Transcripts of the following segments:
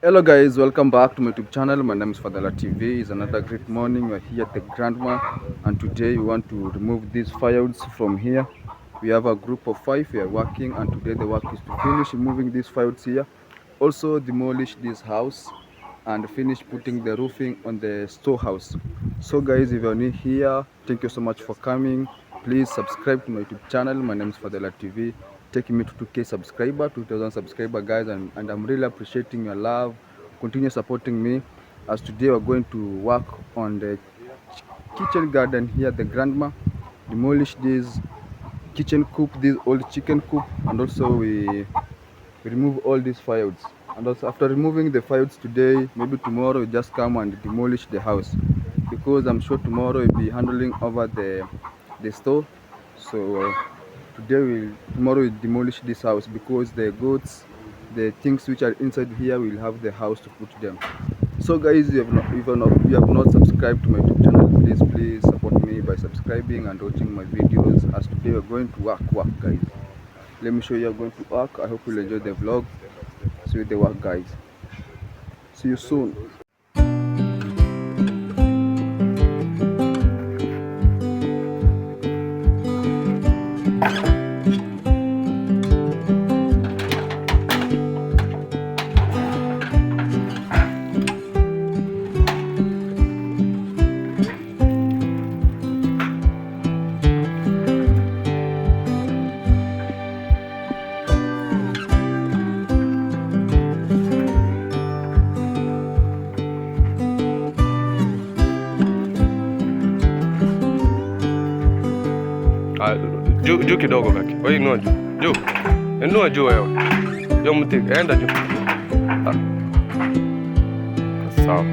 Hello guys, welcome back to my YouTube channel. My name is Fadala TV. It's another great morning. We're here at the grandma, and today we want to remove these firewoods from here. We have a group of 5. We are working, and today the work is to finish removing these firewoods here. Also demolish this house and finish putting the roofing on the storehouse. So guys, if you're new here, thank you so much for coming. Please subscribe to my YouTube channel. My name is Fadela TV, taking me to 2K subscriber, 2000 subscriber guys, and I'm really appreciating your love. Continue supporting me, as today we're going to work on the kitchen garden here at the grandma. Demolish this kitchen coop, this old chicken coop, and also we remove all these firewoods. And also after removing the firewoods today, maybe tomorrow we just come and demolish the house, because I'm sure tomorrow we'll be handling over the store. So tomorrow we demolish this house, because the goats, the things which are inside here, will have the house to put them. So guys, if you have not subscribed to my YouTube channel, please support me by subscribing and watching my videos, as today we're going to work guys. Let me show you how going to work. I hope you'll enjoy the vlog. See you the work guys. See you soon. Juu kidogo kaki. Wewe inua juu. Juu. Inua juu wewe. Yo mtiki, enda juu. Sawa.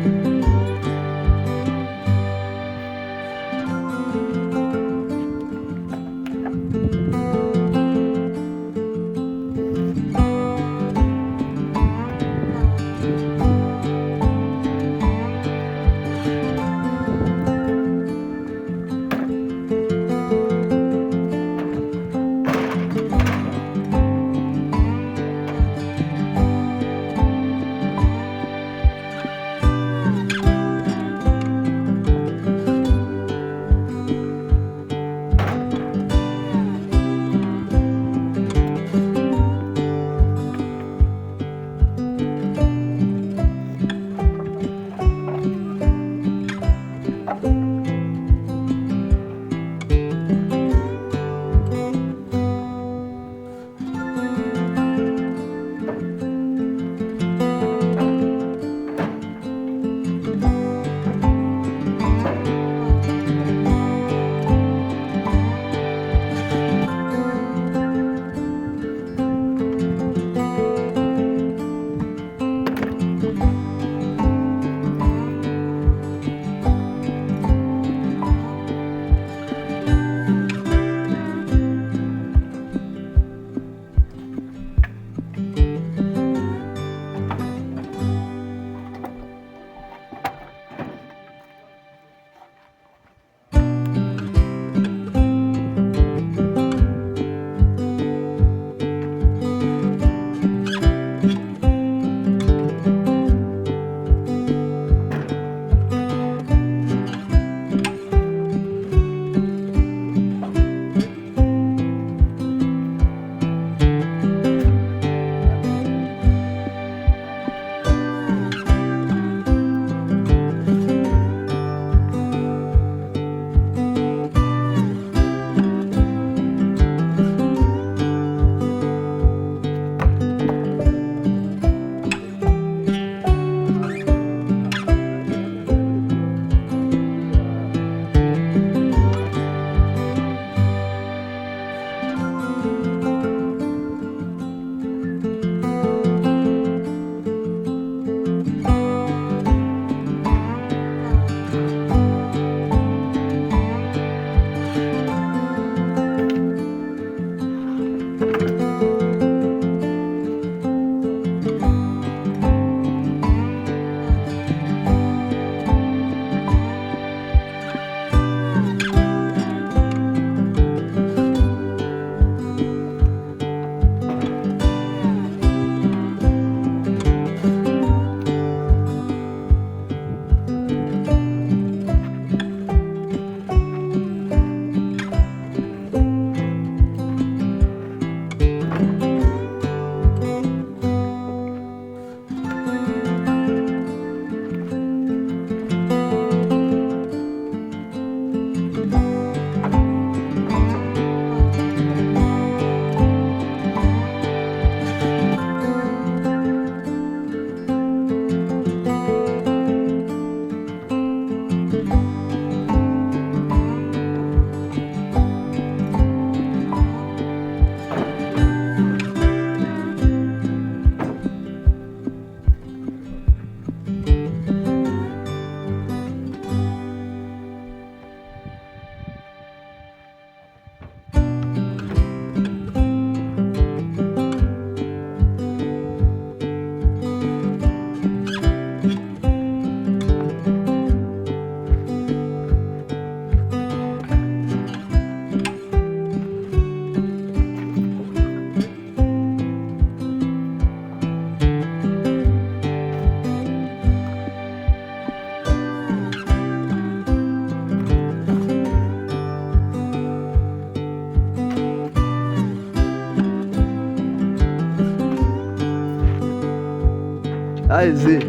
I see.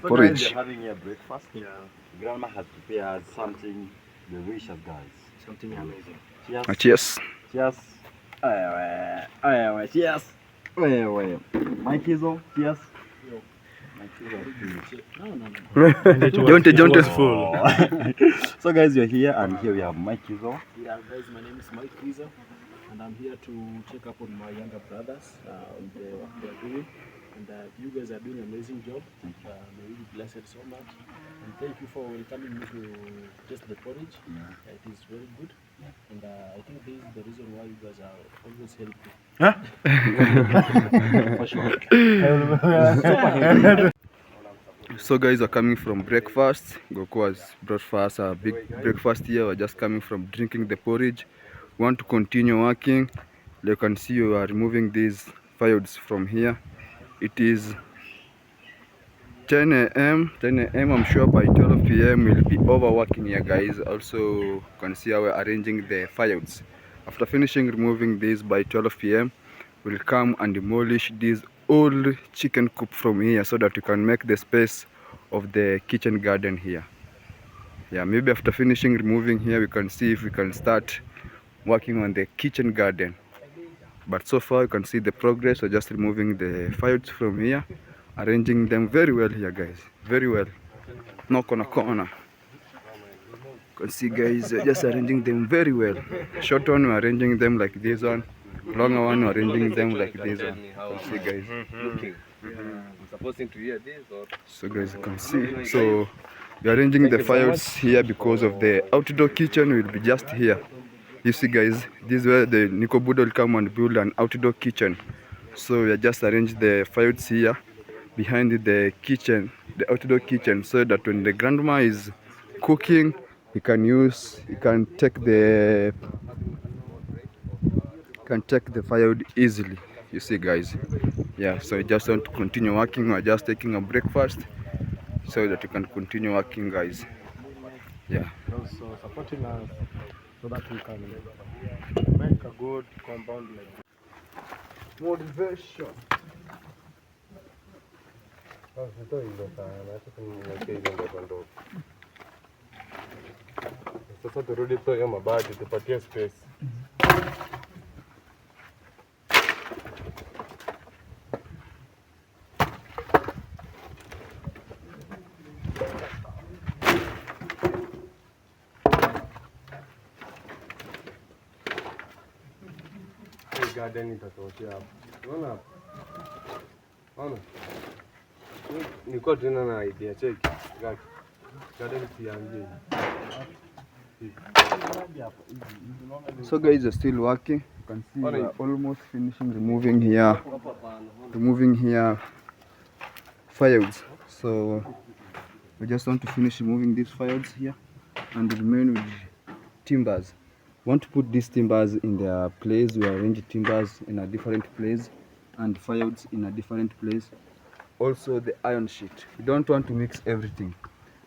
Porridge. We're having a breakfast. Yeah. Grandma has prepared something delicious, guys. Something amazing. Cheers. Cheers. Cheers. Cheers. Mike Hizo. Cheers. Don't. So guys, you're here and here we have Mike Hizo. Yeah, guys, my name is Mike Hizo and I'm here to check up on my younger brothers on the work they're doing. And you guys are doing an amazing job. May you be blessed so much. And thank you for welcoming me to taste the porridge. Yeah. It is very good. Yeah. And I think this is the reason why you guys are always healthy. Huh? For sure. So guys are coming from breakfast. Goku has brought for us a big breakfast here. We're just coming from drinking the porridge. We want to continue working. You can see you are removing these firewoods from here. It is 10 a.m. I'm sure by 12 p.m. we'll be over working here, guys. Also, you can see how we're arranging the firewoods. After finishing removing these by 12 p.m. we'll come and demolish this old chicken coop from here so that we can make the space of the kitchen garden here. Yeah, maybe after finishing removing here we can see if we can start working on the kitchen garden. But so far you can see the progress. We're just removing the firewoods from here, arranging them very well here, guys. Very well. No corner. can see guys, just arranging them very well. Short one, we're arranging them like this one. Longer one, we're arranging them like this one. You can see guys. I'm supposed to hear this or So guys, you can see. So we're arranging the firewoods here because of the outdoor kitchen will be just here. You see guys, this is where the Nico Buddha will come and build an outdoor kitchen. So we are just arranged the firewoods here behind the kitchen, the outdoor kitchen, so that when the grandma is cooking, you can take the firewood easily. You see guys, yeah. So you just want to continue working or just taking a breakfast so that you can continue working guys. Yeah. Also supporting us so that we can make a good compound like this. Motivation. sasa turudi tu hiyo mabati tupatie space. Garden itatosha hapo. Unaona hapo? Unaona? Niko tena na idea check. Garden siangie. So guys are still working. You can see we are almost finishing removing here firewoods. So we just want to finish removing these firewoods here and remain with timbers. We want to put these timbers in their place. We arrange timbers in a different place and firewoods in a different place. Also the iron sheet. We don't want to mix everything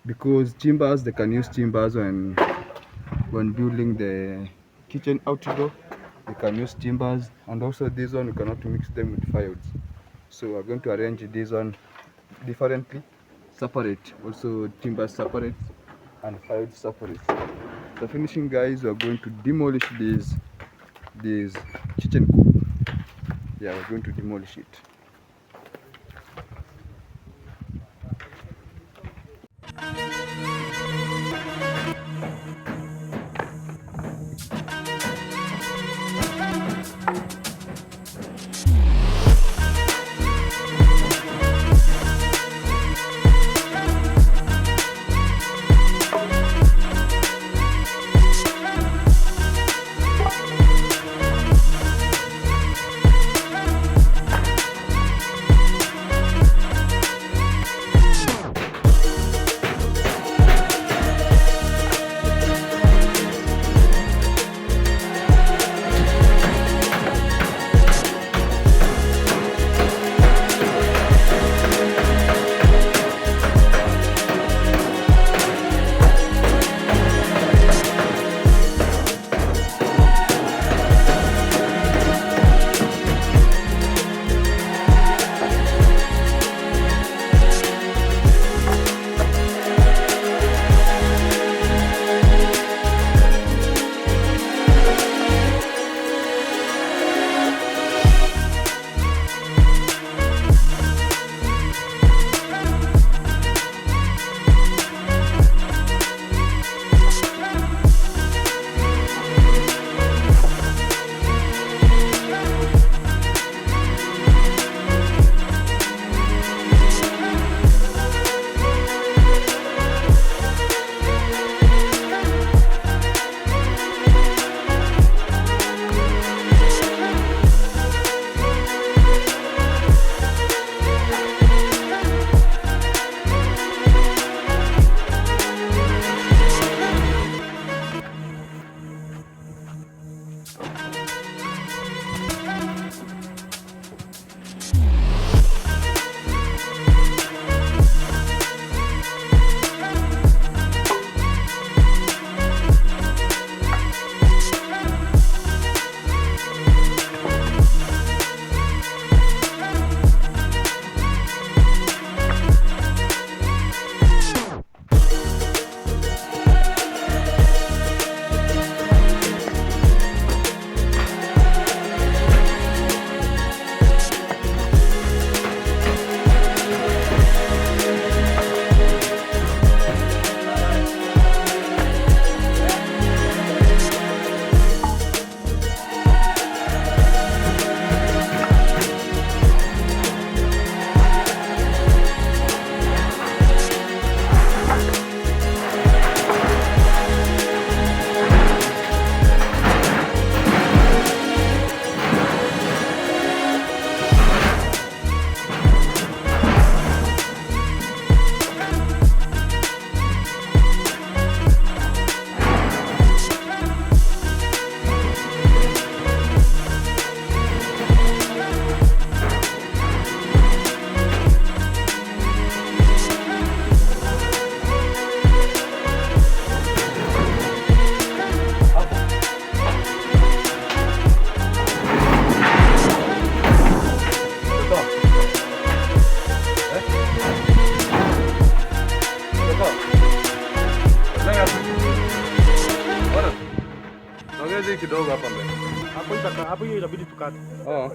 because timbers, they can use timbers when building the kitchen outdoor. They can use timbers, and also this one we cannot mix them with firewoods. So we're going to arrange this one differently, separate. Also timbers separate and firewood separate. The finishing guys, we are going to demolish this kitchen coop. Yeah, we're going to demolish it. Tengeneze kidogo hapa mbele. Hapo hiyo inabidi tukate. Oh.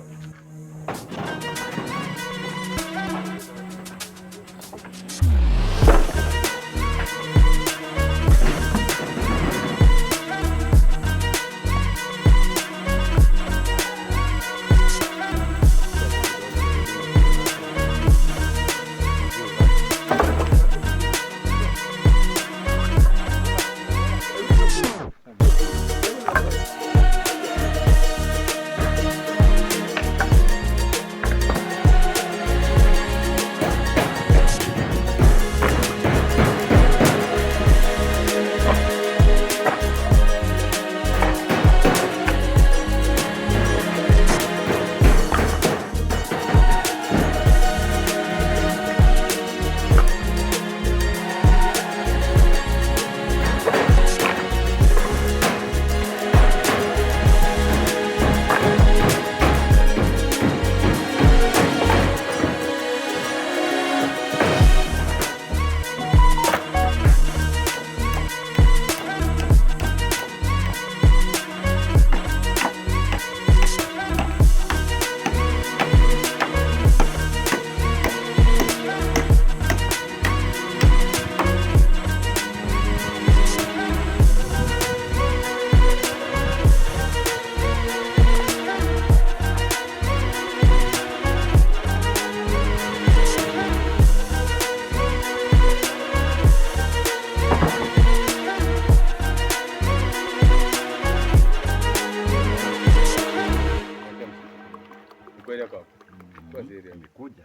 Kuja.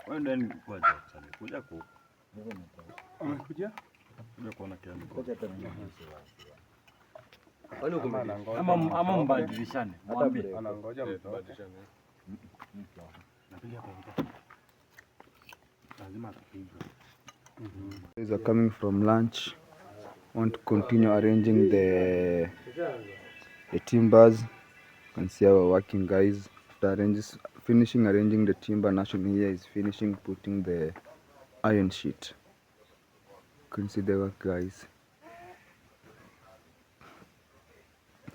Wewe ndio kuja sana. Kuja ku. Amekuja? Kuja kuona kiasi. Ama mbadilishane. Mwambie. Anangoja mbadilishane. Lazima atapigwa. Guys are coming from lunch. Want to continue arranging the timbers. You can see our working guys. After finishing arranging the timber, Nation here is finishing putting the iron sheet. You can see the work, guys.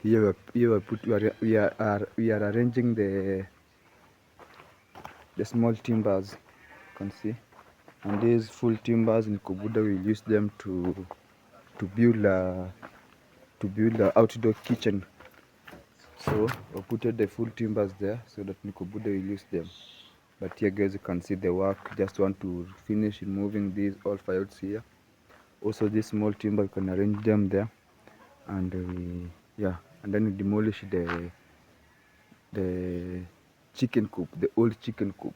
Here we are arranging the small timbers. You can see, and these full timbers in Kobuda will use them to build a outdoor kitchen. So we put the full timbers there so that Nikobuda will use them. But here, guys, you can see the work. Just want to finish removing these all firewoods here. Also, this small timber, you can arrange them there, and yeah, and then we demolish the chicken coop, the old chicken coop.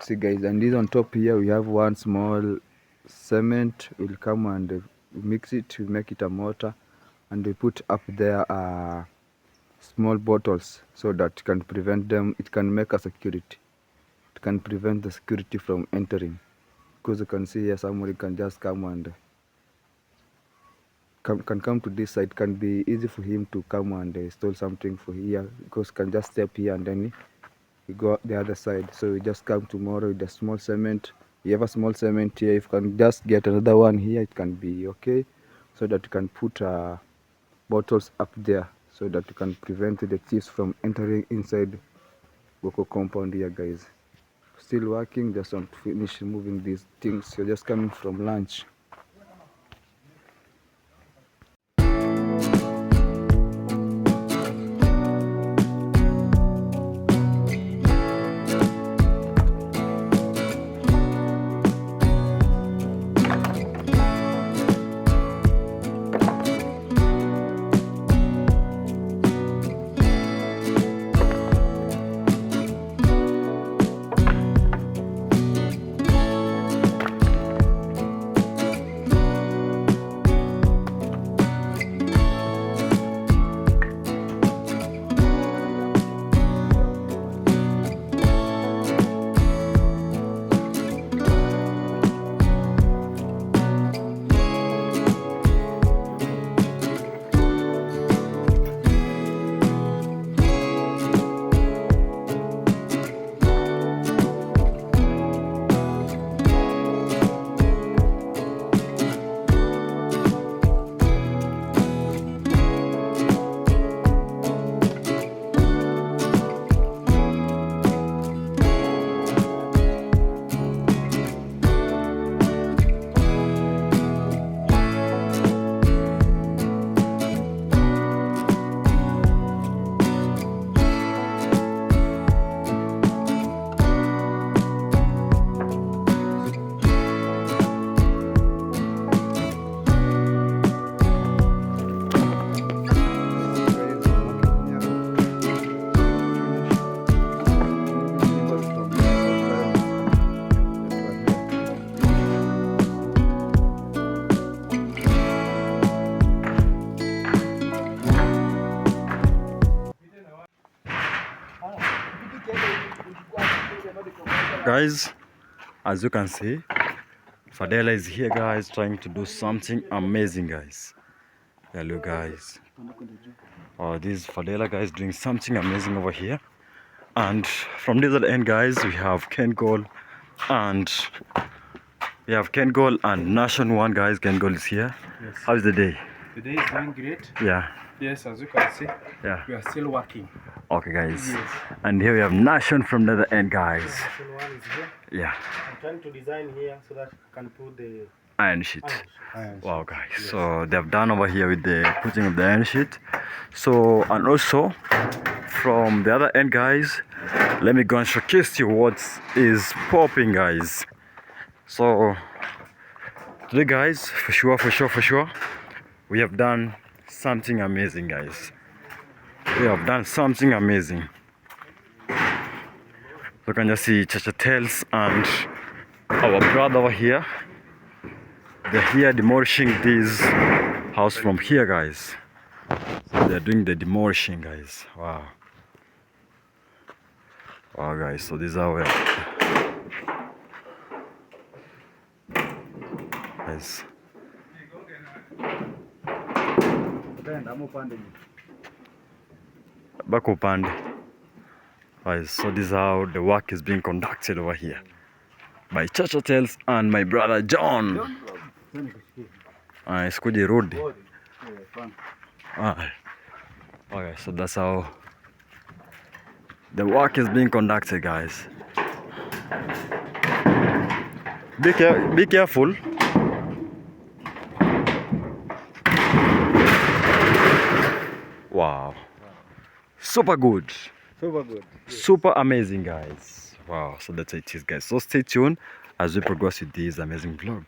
See, guys, and this on top here we have one small cement. We'll come and mix it, we make it a mortar, and we put up there small bottles so that it can prevent them. It can make a security. It can prevent the security from entering, because you can see here somebody can just come and can come to this side. It can be easy for him to come and steal something for here, because can just step here and then he go the other side. So we just come tomorrow with a small cement. You have a small cement here. If you can just get another one here, it can be okay, so that you can put bottles up there, so that you can prevent the thieves from entering inside Boko compound here, guys. Still working, just want to finish removing these things. You're just coming from lunch. Guys, as you can see, Fadela is here, guys, trying to do something amazing, guys. Hello, guys. Oh, this Fadela, guys, doing something amazing over here. And from this other end, guys, we have Ken Goal and Nation One, guys. Ken Goal is here. Yes. How's the day? The day is going great. Yeah. Yes, as you can see, Yeah. we are still working. Okay, guys. Yes. And here we have Nation from the other end, guys. Nation one is here. Yeah. I'm trying to design here so that I can put the Iron sheet. iron. Wow, guys. So they've done over here with the putting of the iron sheet. So, and also from the other end, guys, let me go and showcase you what is popping, guys. So today, guys, for sure, we have done something amazing, guys. We have done something amazing. So can you see Chacha Tales and our brother over here? They're here demolishing this house from here, guys. So they're doing the demolishing, guys. Wow. Wow, guys. So this is how we're. Guys. Back upande. Guys, so this is how the work is being conducted over here by Chacha Tales and my brother John. Sikuje rudi. Okay, so that's how the work is being conducted, guys. Be careful. Wow. Super good. Super good. Super amazing, guys. Wow, so that's how it is, guys. So stay tuned as we progress with this amazing vlog.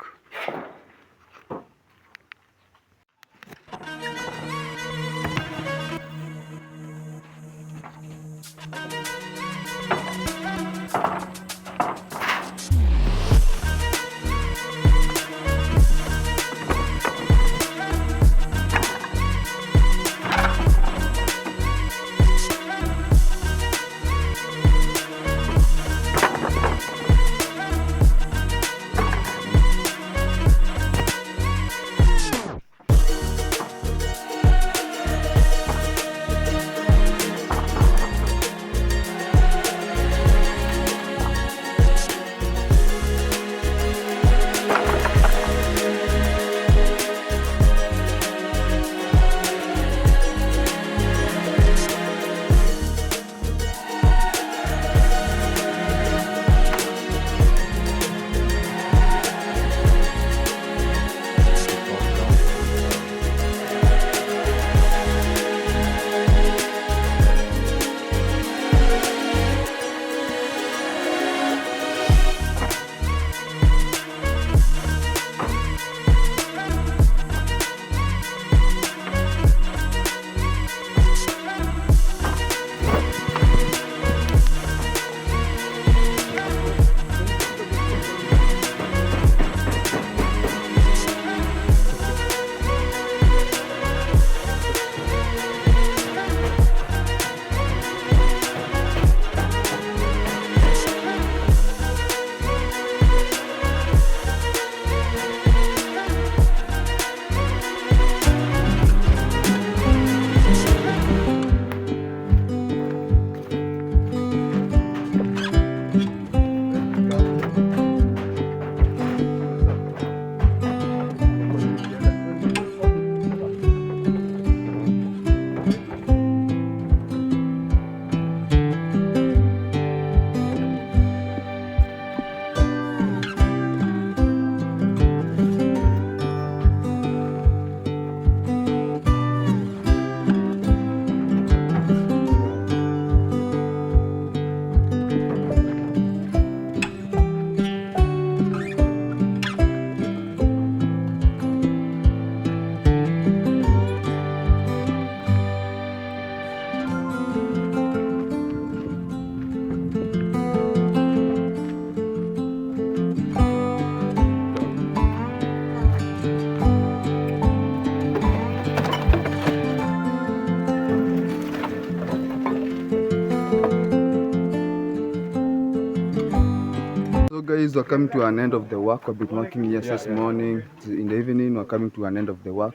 we're coming to an end of the work. We've been working here since morning. In the evening, we're coming to an end of the work.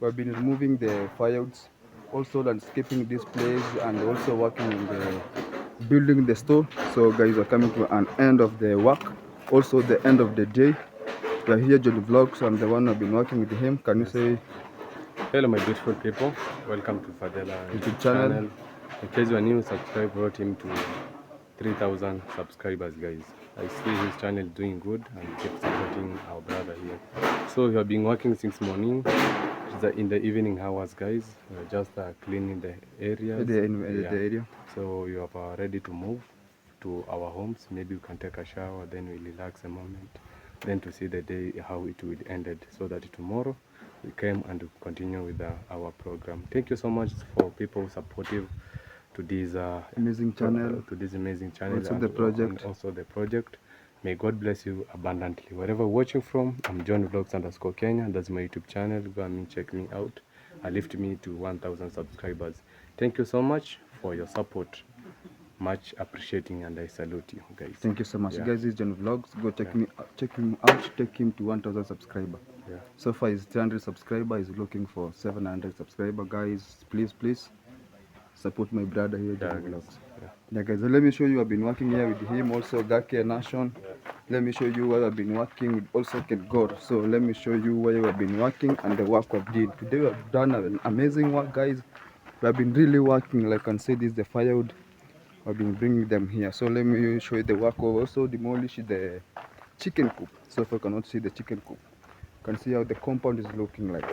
We've been removing the firewoods, also landscaping this place, and also working in the building the store. So guys, we're coming to an end of the work, also the end of the day. We're here, Johnny Vlogs. I'm the one who've been working with him. Can you say Hello, my beautiful people. Welcome to Fadela YouTube channel. In case you are new, subscribe. Brought him to 3,000 subscribers, guys. I see his channel doing good and keep supporting our brother here. So we have been working since morning. In the evening hours, guys. We're just cleaning the areas. The area. So you are ready to move to our homes. Maybe we can take a shower, then we relax a moment, then to see the day how it will ended, so that tomorrow we came and continue with our program. Thank you so much for people supportive to this Amazing channel. Also the project. And also the project. May God bless you abundantly. Wherever you're watching from, I'm John Vlogs Kenya. That's my YouTube channel. Go and check me out. Lift me to 1,000 subscribers. Thank you so much for your support. Much appreciating, and I salute you, guys. Thank you so much, Yeah. guys. This is John Vlogs. Go check him out. Take him to 1,000 subscriber. Yeah. So far, he's 300 subscriber. He's looking for 700 subscriber. Guys, please support my brother here, John Vlogs. Yeah, guys. So let me show you. I've been working here with him. Also, Gake Nation. Let me show you where I've been working with. Also, Ket God. So let me show you where we've been working and the work we've did. Today we've done an amazing work, guys. We have been really working. Like I can say, this is the firewood. I've been bringing them here. So let me show you the work. We've also demolished the chicken coop. So if you cannot see the chicken coop, you can see how the compound is looking like.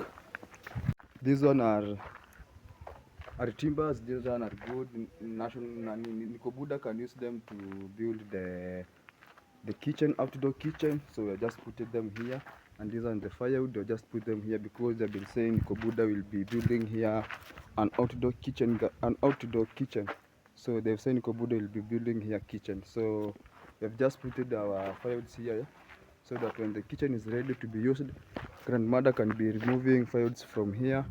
These one are timbers. These one are good. National Nikobuda can use them to build the kitchen, outdoor kitchen. So we just put them here. And these are the firewood. They just put them here because they've been saying Nikobuda will be building here an outdoor kitchen. So they've said Nikobuda will be building here kitchen. So we've just put our firewoods here, so that when the kitchen is ready to be used, grandmother can be removing firewoods from here,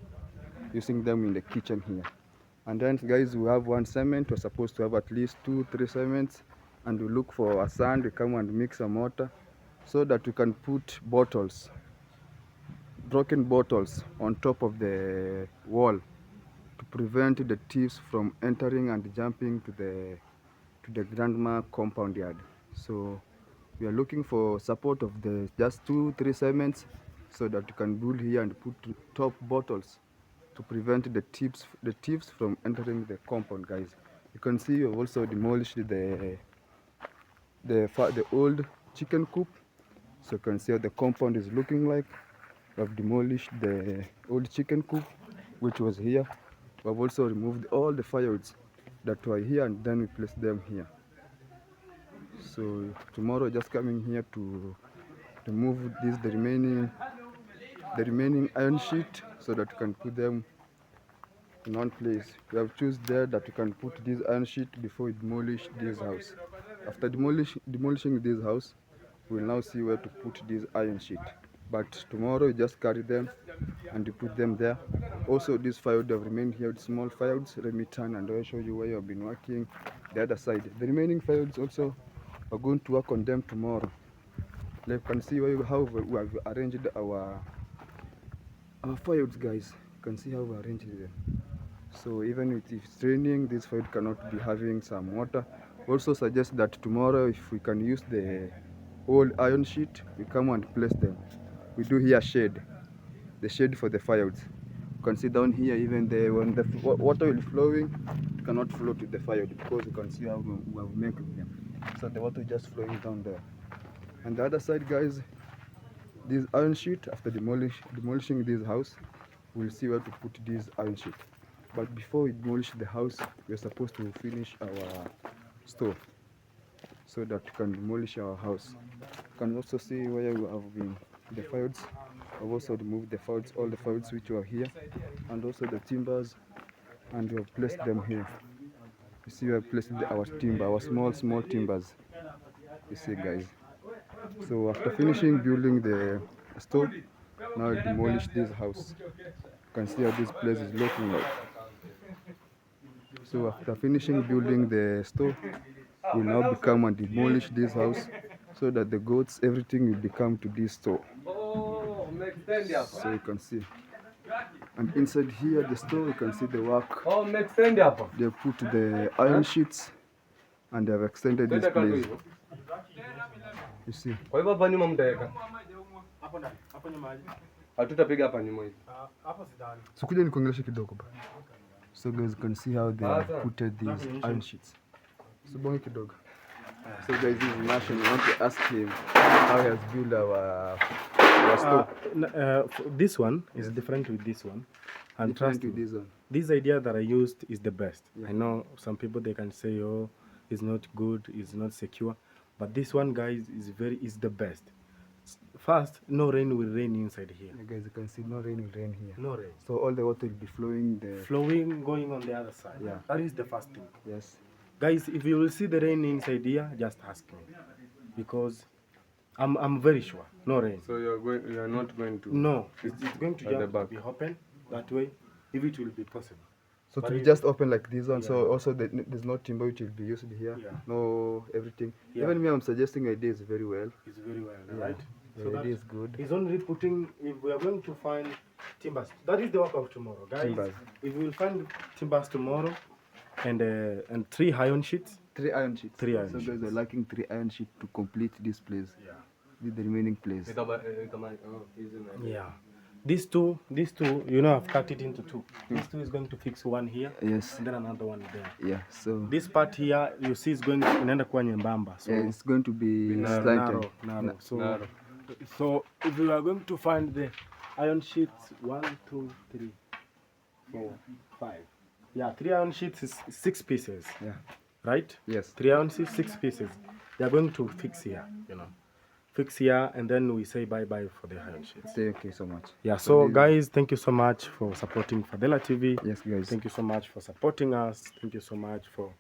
using them in the kitchen here. And then guys, we have one cement. We're supposed to have at least 2-3 cements, and we look for a sand. We come and mix some water, so that we can put broken bottles on top of the wall, to prevent the thieves from entering and jumping to the grandma compound yard. So we are looking for support of the just 2-3 cements, so that you can build here and put top bottles to prevent the thieves from entering the compound, guys. You can see we've also demolished the old chicken coop. So you can see how the compound is looking like. We've demolished the old chicken coop which was here. We've also removed all the firewoods that were here, and then we placed them here. So tomorrow, just coming here to remove the remaining iron sheet, so that you can put them in one place. We have chosen there that you can put this iron sheet before we demolish this house. After demolishing this house, we'll now see where to put this iron sheet. But tomorrow, you just carry them and you put them there. Also, this firewood have remained here with small firewoods. Let me turn and I'll show you where you've been working. The other side, the remaining firewoods also, we're going to work on them tomorrow. You can see how we have arranged our firewoods, guys. You can see how we arranged them. So even if it's raining, this firewood cannot be having some water. Also suggest that tomorrow, if we can use the old iron sheet, we come and place them. We do here the shade for the firewoods. You can see down here, even when the water will flowing, it cannot flow to the firewood, because you can see how we have made them. So the water is just flowing down there. And the other side, guys, this iron sheet, after demolishing this house, we'll see where to put this iron sheet. But before we demolish the house, we're supposed to finish our store, so that we can demolish our house. You can also see where we have been the firewoods. I've also removed the firewoods, all the firewoods which were here, and also the timbers, and we have placed them here. You see, we have placed our timber, our small timbers. You see, guys. So after finishing building the store, now we demolish this house. You can see how this place is looking like. So after finishing building the store, we now become and demolish this house, so that the goats, everything will become to this store. So you can see. And inside here, the store, you can see the work. They put the iron sheets and they have extended this place. You see. Kwa hivyo hapa nyuma mtaweka. Hapo nyuma aje? Hatutapiga hapa nyuma hivi. Hapo sidhani. So kuja nikuongeleshe kidogo ba. So guys, you can see how they put these iron sheets. So bonge kidogo. So guys, this is Nation. We want to ask him how he has built our store. This one is different with this one. And Different trust to me, this one. this idea that I used is the best. Yeah. I know some people they can say, oh, it's not good, it's not secure, but this one, guys, is the best. First, no rain will rain inside here. Yeah, guys, you can see no rain will rain here. No rain. So all the water will be flowing Flowing, going on the other side. Yeah. That is the first thing. Yes. Guys, if you will see the rain inside here, just ask me, because I'm very sure no rain. So you are not going to. No, it's going to At the just back. be open that way, if it will be possible. So But to be it- just open like this one. Yeah. So also there's no timber which will be used here. Yeah. No everything. Yeah. Even me, I'm suggesting idea is very well. It's very well, Yeah. right? The idea is good. It's only putting, if we are going to find timbers, that is the work of tomorrow, guys. Timbers. If we will find timbers tomorrow and 3 iron sheets. 3 iron sheets. 3 iron So guys sheets. are lacking 3 iron sheets to complete this place. Yeah. With the remaining place. Yeah. These two, you know, I've cut it into 2. These 2 is going to fix one here, Yes. and then another one there. Yeah. So This part here, you see, is going inaenda kuwa nyembamba. So yeah, it's going to be narrow. slanted. So if we are going to find the iron sheets, 1, 2, 3, 4, 5. Yeah, 3 iron sheets is 6 pieces, Yeah. right? Yes. 3 iron sheets, 6 pieces. They are going to fix here, you know. Fix here, and then we say bye-bye for the iron sheets. Thank you so much. Yeah, so guys, thank you so much for supporting Fadela TV. Yes, guys. Thank you so much for supporting us. Thank you so much for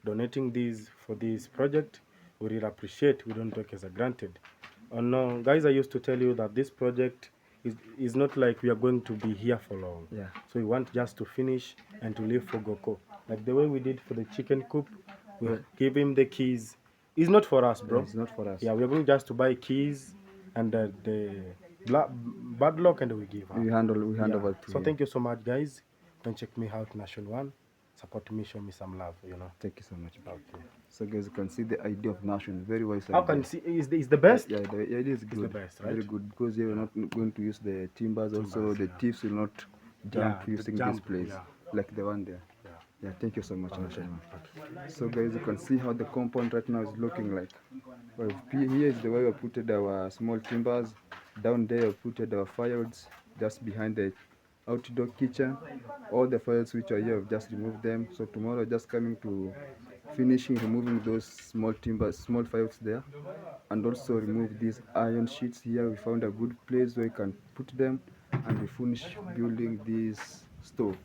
donating these for this project. We really appreciate. We don't take it as a granted. Oh no, guys, I used to tell you that this project is not like we are going to be here for long. Yeah. So we want just to finish and to leave for Goko. Like the way we did for the chicken coop, we give him the keys. It's not for us, bro. It's not for us. Yeah, we are going just to buy keys and the bad lock, and we give her. We hand over to So you. thank you so much, guys. Don't check me out, Nation One. Support me, show me some love, you know. Thank you so much. Okay. So guys, you can see the idea of Nation. Very wise How idea. can you see is the best? Yeah, the idea is good. the best, right? Very good, because you are not going to use the timbers. Also, the thieves will not jump Yeah, using jump, this place, yeah. like the one there. Yeah. Yeah, thank you so much, Nation. So guys, you can see how the compound right now is looking like. Well, here is the way we put our small timbers. Down there, we put our firewoods just behind the outdoor kitchen. All the firewoods which are here, we've just removed them. So tomorrow, just coming to finishing removing those small timbers, small firewoods there, and also remove these iron sheets here. We found a good place where we can put them, and we finish building this stove.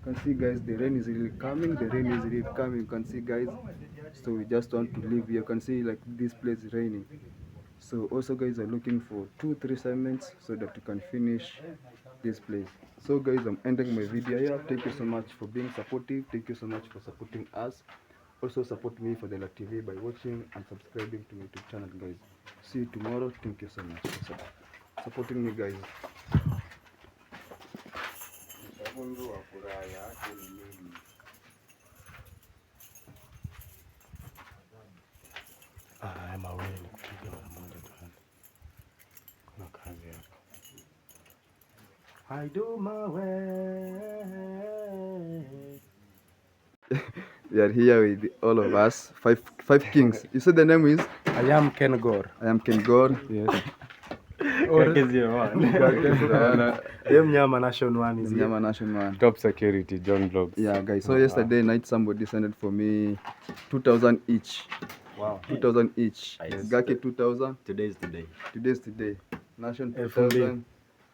You can see, guys, the rain is really coming. The rain is really coming. You can see, guys. So we just want to live here. You can see like this place is raining. So also, guys, are looking for 2-3 assignments so that we can finish this place. So guys, I'm ending my video here. Thank you so much for being supportive. Thank you so much for supporting us. Also support me for the TV by watching and subscribing to my YouTube channel, guys. See you tomorrow. Thank you so much for supporting me, guys. I'm away nikupiga mara moja tu. Kuna kazi hapa. I do my way. We are here with all of us, five kings. You said the name is? I am Ken Gore. I am Ken Gore. Yes. Mnyama Nation One is here. Mnyama Nation One. Top security, John Vlogs. Yeah, guys. So yesterday night somebody sent for me 2,000 each. Wow. 2,000 each. Nice. Gaki 2,000. Today's the day. Today's today. Nation FMB. 2,000.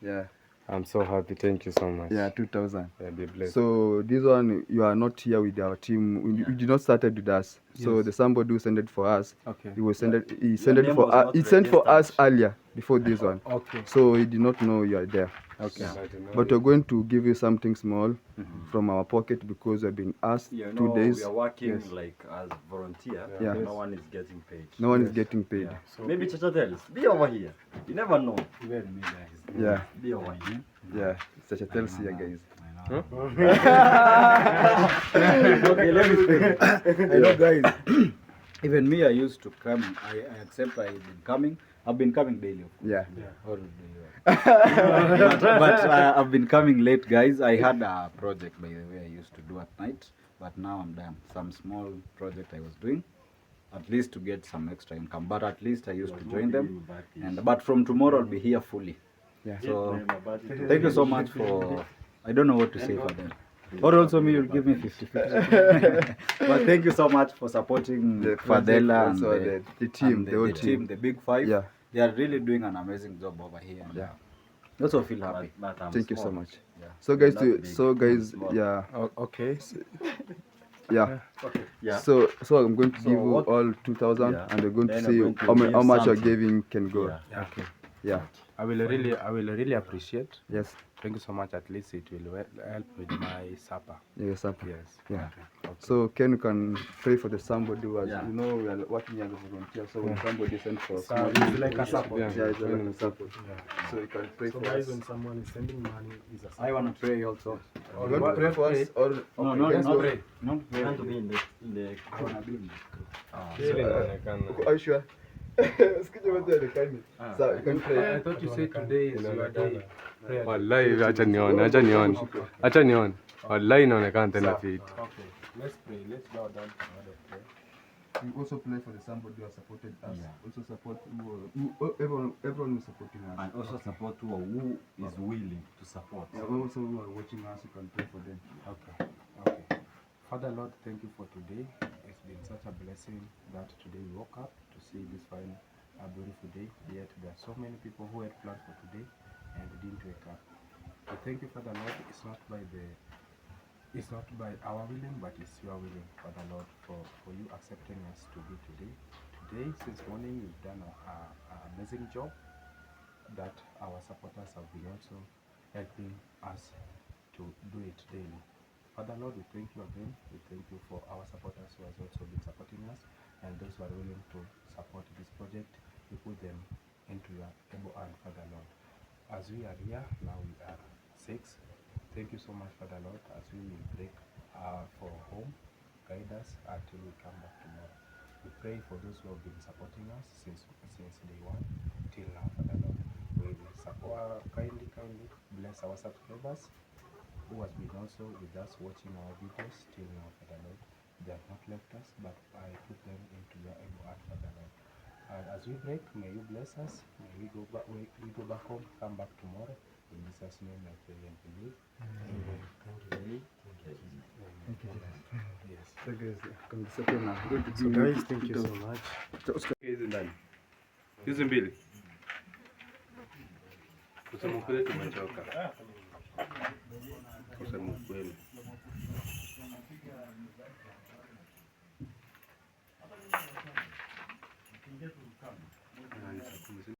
Yeah. I'm so happy. Thank you so much. Yeah, 2,000. Yeah, be blessed. So this one, you are not here with our team. You did not started with us. So Yes. the somebody who sent it for us, Okay. he will send it. He sent it name for was us. not He sent for us registered. earlier. before this one. Okay. So he did not know you are there. Okay. But we're going to give you something small from our pocket because we've been asked You 2 know, days. we are working Yes. like as volunteer. Yeah. No one is getting paid. No one is getting paid. Yeah. So maybe Chacha tells, be over here. You never know. Even me, guys. Yeah. Be over here. Yeah. Such a tells here, guys. Okay, let me speak. I know, guys. Even me, I used to come. I accept I've been coming daily. Of course. Yeah. All day. but I've been coming late, guys. I had a project, by the way, I used to do at night, but now I'm done. Some small project I was doing, at least to get some extra income. But at least I used to join them, but from tomorrow I'll be here fully. Yeah. So thank you so much for. I don't know what to say for them. Or also me, you'll give me 50-50. But thank you so much for supporting The Fadela and also the team, and the whole team. the Big Five. Yeah. They are really doing an amazing job over here. And, Yeah. I also feel happy. Thank you so much. Yeah. So guys, yeah. Okay. Yeah. Yeah. So I'm going to give you what- all 2,000 Yeah. and we're going to Then see I'm going to how give much you're something. giving can go. Yeah. Okay. Yeah. I will really appreciate. Yes. Thank you so much. At least it will help with my supper. Yes. Supper. Yes. Yeah. Okay. So Ken, you can pray for the somebody who has, Yeah. you know, we are working as a volunteer. So when somebody sends for So small, it's like a support. yeah, it's like a support. Yeah. So you can pray So for guys, us. when someone is sending money, is a I want to pray also. You want to pray for us or No, yes, not go. pray. Not pray. I want to be in the I want to be in Really inaonekana. Are you sure? Sikuje wote onekani. So you can pray. I thought you said today is your day. Prayer. Wallahi, acha nione. Wallahi inaonekana tena fit. Okay. Let's pray. Let's bow down for word of prayer. We also pray for the somebody who has supported us. Also support everyone who is supporting us. and also support who is willing to support. Yeah, also who are watching us, you can pray for them. Okay. Okay. Father Lord, thank you for today. It's been such a blessing that today we woke up to see this fine, beautiful day. Yet there are so many people who had planned for today and didn't wake up. I thank you, Father Lord. It's not by our willing, but it's your willing, Father Lord, for you accepting us to be today. Today, since morning, you've done an amazing job that our supporters have been also helping us to do it daily. Father Lord, we thank you again. We thank you for our supporters who has also been supporting us and those who are willing to support this project. We put them into your able hand, Father Lord. As we are here, now we are 6. Thank you so much, Father Lord, as we will break for home. Guide us until we come back tomorrow. We pray for those who have been supporting us since day 1 till now, Father Lord. We will support kindly bless our subscribers who has been also with us watching our videos till now, Father Lord. They have not left us, but I put them into your able hand, Father Lord. As we break, may you bless us. May we go back home, come back tomorrow. In Jesus' name I pray and believe. Amen. Thank you. Yes. So guys, come second now. Going to So give you guys, thank you so much. Hizi ndani. Hizi mbili. Kusema ukweli tumechoka. Kusema ukweli.